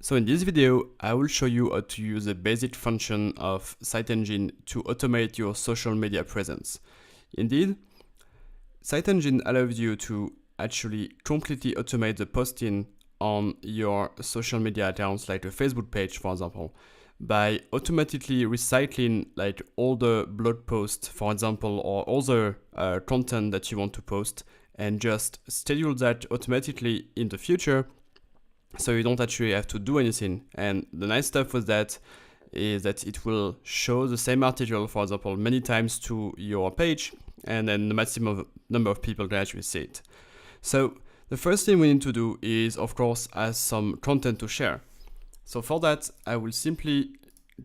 So in this video, I will show you how to use a basic function of SiteEngine to automate your social media presence. Indeed, SiteEngine allows you to actually completely automate the posting on your social media accounts, like a Facebook page, for example, by automatically recycling like all the blog posts, for example, or other content that you want to post, and just schedule that automatically in the future, so you don't actually have to do anything. And the nice stuff with that is that it will show the same article, for example, many times to your page, and then the maximum number of people can actually see it. So the first thing we need to do is, of course, add some content to share. So for that, I will simply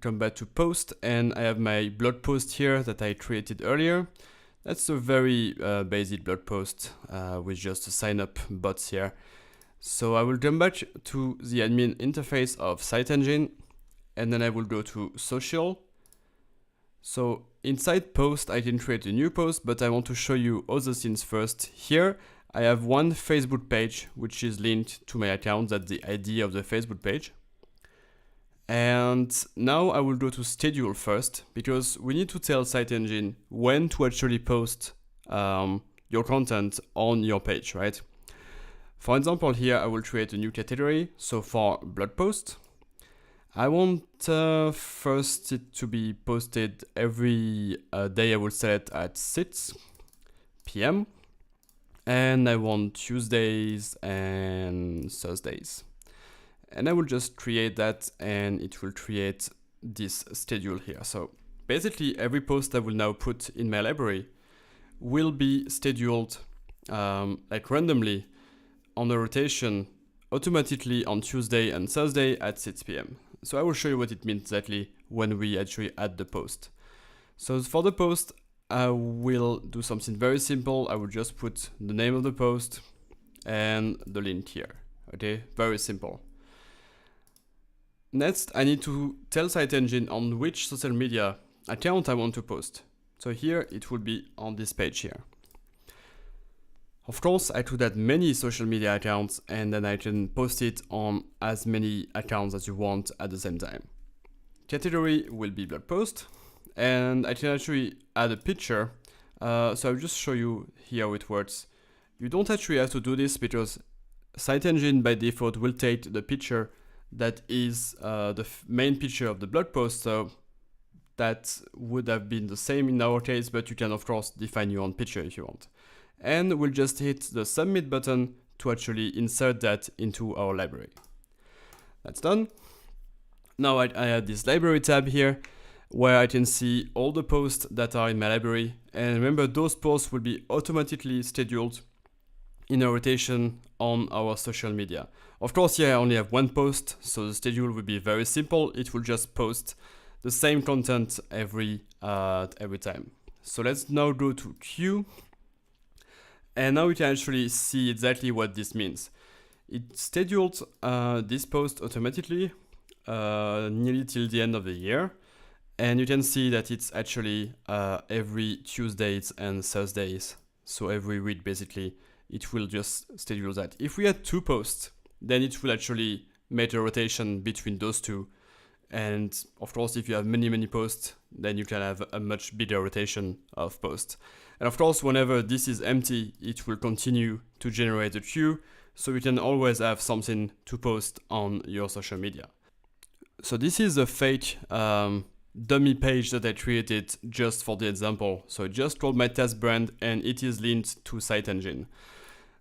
come back to post, and I have my blog post here that I created earlier. That's a very basic blog post with just a sign up bots here. So I will come back to the admin interface of SiteEngine, and then I will go to social. So inside post, I can create a new post, but I want to show you other things first. Here, I have one Facebook page, which is linked to my account. That's the ID of the Facebook page. And now I will go to schedule first, because we need to tell SiteEngine when to actually post your content on your page, right? For example, here I will create a new category. So for blog post, I want first it to be posted every day. I will set it at 6 p.m. and I want Tuesdays and Thursdays. And I will just create that, and it will create this schedule here. So basically every post I will now put in my library will be scheduled like randomly on the rotation automatically on Tuesday and Thursday at 6 p.m. So I will show you what it means exactly when we actually add the post. So for the post, I will do something very simple. I will just put the name of the post and the link here. Okay, very simple. Next, I need to tell SiteEngine on which social media account I want to post. So here it will be on this page here. Of course, I could add many social media accounts, and then I can post it on as many accounts as you want at the same time. Category will be blog post, and I can actually add a picture. So I'll just show you here how it works. You don't actually have to do this, because SiteEngine by default will take the picture that is the main picture of the blog post. So that would have been the same in our case, but you can of course define your own picture if you want. And we'll just hit the submit button to actually insert that into our library. That's done. Now I have this library tab here where I can see all the posts that are in my library. And remember, those posts will be automatically scheduled in a rotation on our social media. Of course, here I only have one post, so the schedule will be very simple. It will just post the same content every time. So let's now go to queue. And now we can actually see exactly what this means. It scheduled this post automatically nearly till the end of the year. And you can see that it's actually every Tuesdays and Thursdays. So every week, basically, it will just schedule that. If we had two posts, then it will actually make a rotation between those two. And of course, if you have many posts, then you can have a much bigger rotation of posts. And of course, whenever this is empty, it will continue to generate a queue, so you can always have something to post on your social media. So this is a fake dummy page that I created just for the example. So I just called my test brand, and it is linked to SiteEngine.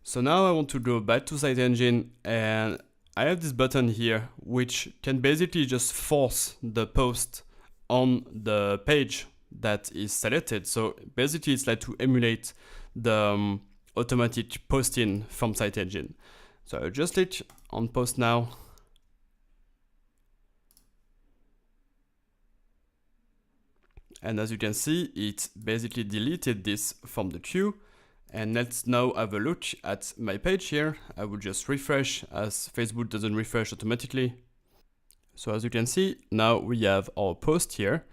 So now I want to go back to SiteEngine, and I have this button here, which can basically just force the post on the page that is selected. So basically it's like to emulate the automatic posting from SiteEngine. So I'll just click on post now. And as you can see, it basically deleted this from the queue. And let's now have a look at my page here. I will just refresh, as Facebook doesn't refresh automatically. So as you can see, now we have our post here,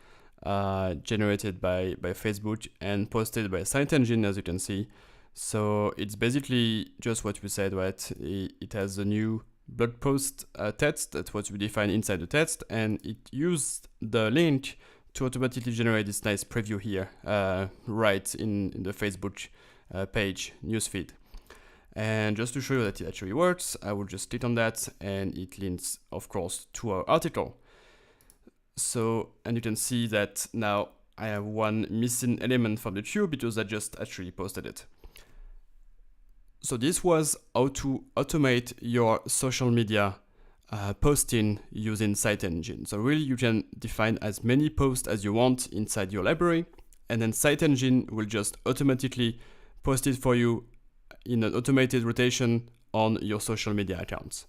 generated by Facebook and posted by SiteEngine, as you can see. So it's basically just what we said, right? It has a new blog post text that was redefined inside the text, and it used the link to automatically generate this nice preview here, right in the Facebook page newsfeed. And just to show you that it actually works, I will just click on that, and it links, of course, to our article. So, and you can see that now I have one missing element from the queue because I just actually posted it. So this was how to automate your social media posting using SiteEngine. So really you can define as many posts as you want inside your library, and then SiteEngine will just automatically post it for you in an automated rotation on your social media accounts.